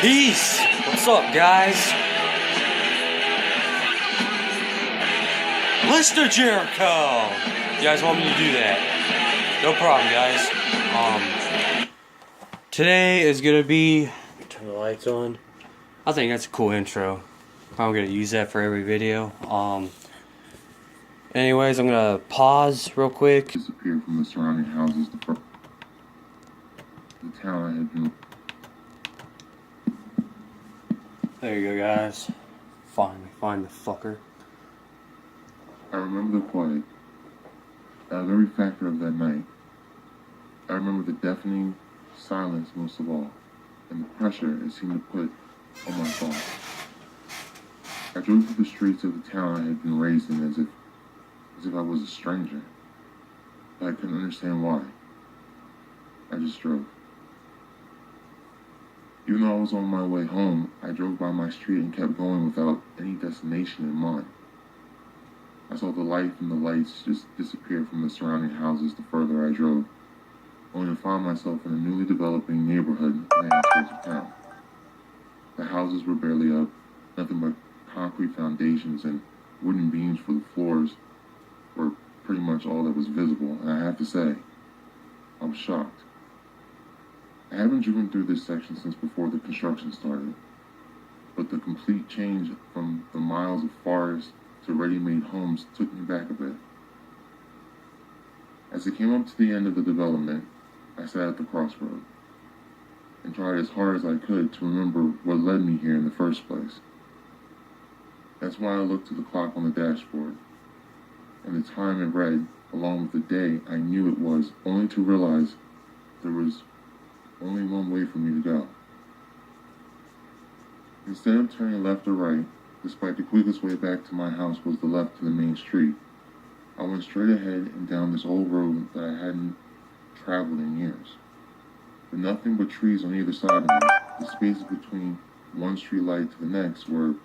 Peace! What's up, guys? Mr. Jericho! You guys want me to do that? No problem, guys. Today is gonna be... Turn the lights on. I think that's a cool intro. I'm gonna use that for every video. Anyways, I'm gonna pause real quick. Disappeared from the surrounding houses. The town I had been... There you go, guys. Finally, find the fucker. I remember the quiet, every factor of that night. I remember the deafening silence most of all, and the pressure it seemed to put on my thoughts. I drove through the streets of the town I had been raised in as if I was a stranger, but I couldn't understand why. I just drove. Even though I was on my way home, I drove by my street and kept going without any destination in mind. I saw the life and the lights just disappear from the surrounding houses the further I drove, only to find myself in a newly developing neighborhood in the outskirts of town. The houses were barely up, nothing but concrete foundations and wooden beams for the floors were pretty much all that was visible, and I have to say, I was shocked. I haven't driven through this section since before the construction started, but the complete change from the miles of forest to ready-made homes took me back a bit. As I came up to the end of the development, I sat at the crossroad and tried as hard as I could to remember what led me here in the first place. That's why I looked to the clock on the dashboard, and the time it read, along with the day I knew it was, only to realize there was only one way for me to go. Instead of turning left or right, despite the quickest way back to my house was the left to the main street, I went straight ahead and down this old road that I hadn't traveled in years. With nothing but trees on either side of me, the spaces between one street light to the next were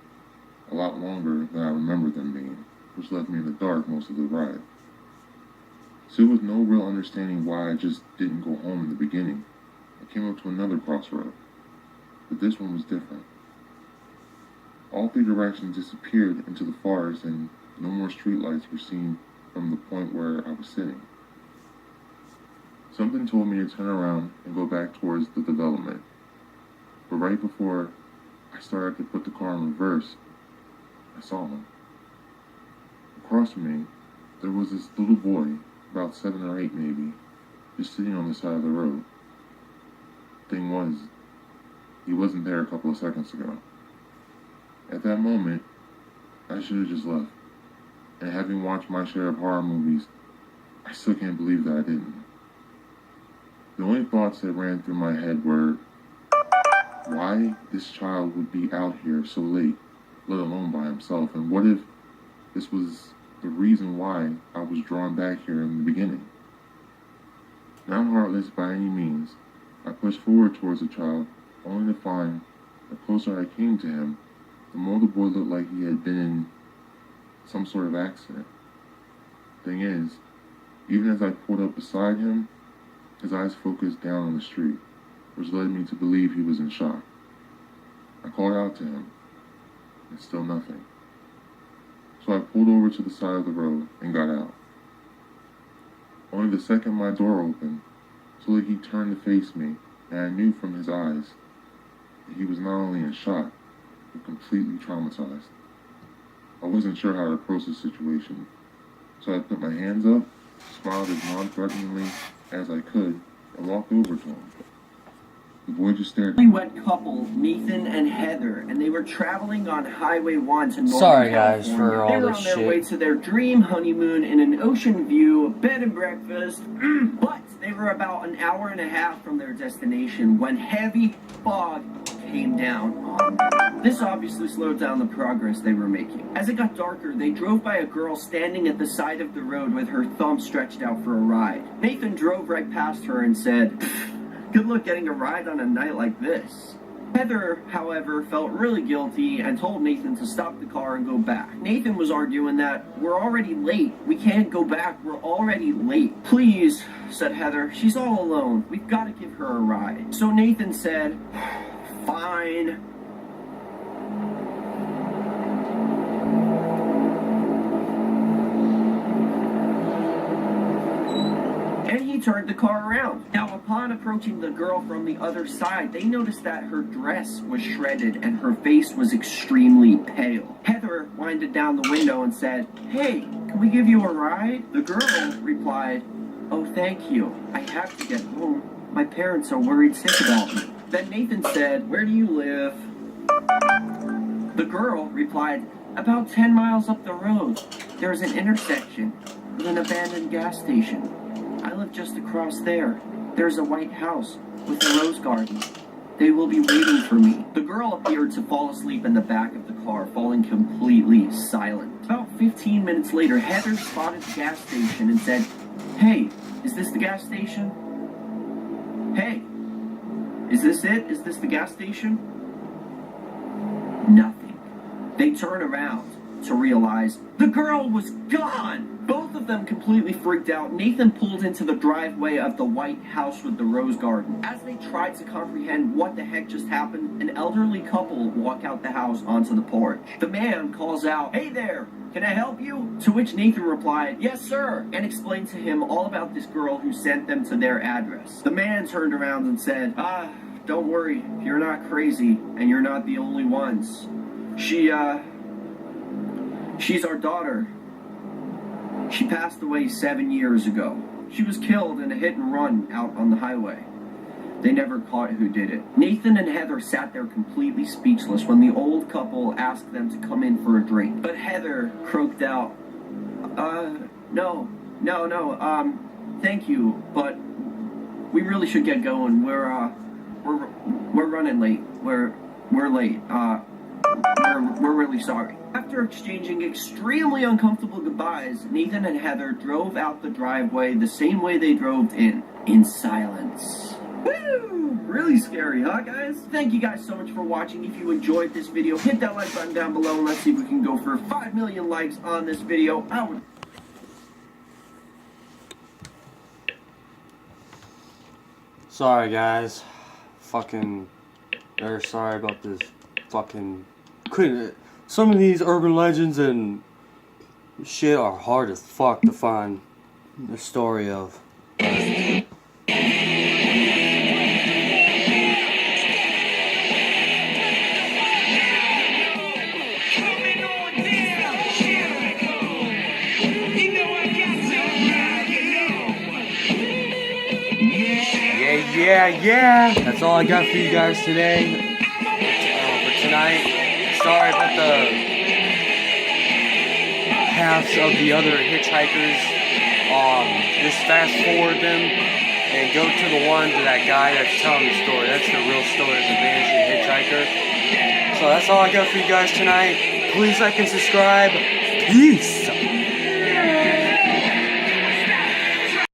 a lot longer than I remembered them being, which left me in the dark most of the ride. Still with no real understanding why I just didn't go home in the beginning, I came up to another crossroad, but this one was different. All three directions disappeared into the forest and no more streetlights were seen from the point where I was sitting. Something told me to turn around and go back towards the development, but right before I started to put the car in reverse, I saw him. Across from me, there was this little boy, about 7 or 8 maybe, just sitting on the side of the road. Thing was, he wasn't there a couple of seconds ago. At that moment, I should have just left. And having watched my share of horror movies, I still can't believe that I didn't. The only thoughts that ran through my head were, why this child would be out here so late, let alone by himself, and what if this was the reason why I was drawn back here in the beginning? Not heartless by any means, I pushed forward towards the child, only to find the closer I came to him, the more the boy looked like he had been in some sort of accident. Thing is, even as I pulled up beside him, his eyes focused down on the street, which led me to believe he was in shock. I called out to him, and still nothing. So I pulled over to the side of the road and got out. Only the second my door opened, so that he turned to face me, and I knew from his eyes that he was not only in shock, but completely traumatized. I wasn't sure how to approach the situation, so I put my hands up, smiled as non-threateningly as I could, and walked over to him. The boy just stared at me. Newlywed couple, Nathan and Heather, and they were traveling on Highway 1 to Northern Sorry, guys, California. for all They were this on their shit. way to their dream honeymoon in an ocean view, bed and breakfast, but they were about an hour and a half from their destination when heavy fog came down on them. This obviously slowed down the progress they were making. As it got darker, they drove by a girl standing at the side of the road with her thumb stretched out for a ride. Nathan drove right past her and said, "Good luck getting a ride on a night like this." Heather, however, felt really guilty and told Nathan to stop the car and go back. Nathan was arguing that, "We're already late. We can't go back. We're already late." "Please," said Heather. "She's all alone. We've got to give her a ride." So Nathan said, fine. And he turned the car around. Now, upon approaching the girl from the other side, they noticed that her dress was shredded and her face was extremely pale. Heather winded down the window and said, "Hey, can we give you a ride?" The girl replied, "Oh, thank you. I have to get home. My parents are worried sick about me." Then Nathan said, "Where do you live?" The girl replied, "About 10 miles up the road. There's an intersection with an abandoned gas station. I live just across there. There's a white house with a rose garden. They will be waiting for me." The girl appeared to fall asleep in the back of the car, falling completely silent. About 15 minutes later, Heather spotted the gas station and said, "Hey, is this the gas station? Hey, is this it? Is this the gas station?" Nothing. They turned around to realize the girl was gone. Both of them completely freaked out. Nathan pulled into the driveway of the white house with the rose garden. As they tried to comprehend what the heck just happened, an elderly couple walk out the house onto the porch. The man calls out, "Hey there, can I help you?" To which Nathan replied, "Yes, sir," and explained to him all about this girl who sent them to their address. The man turned around and said, "Don't worry, you're not crazy, and you're not the only ones. She's our daughter. She passed away 7 years ago. She was killed in a hit and run out on the highway. They never caught who did it." Nathan and Heather sat there completely speechless when the old couple asked them to come in for a drink. But Heather croaked out, no, thank you, but we really should get going. We're running late. We're late. We're really sorry." After exchanging extremely uncomfortable goodbyes, Nathan and Heather drove out the driveway the same way they drove in silence. Woo! Really scary, huh, guys? Thank you guys so much for watching. If you enjoyed this video, hit that like button down below and let's see if we can go for 5 million likes on this video. Sorry, guys. Very sorry about this. Some of these urban legends and shit are hard as fuck to find the story of. Yeah. That's all I got for you guys today. For tonight. Sorry about the halves of the other hitchhikers. Just fast forward them and go to the one to that guy that's telling the story. That's the real story of the vanishing hitchhiker. So that's all I got for you guys tonight. Please like and subscribe. Peace.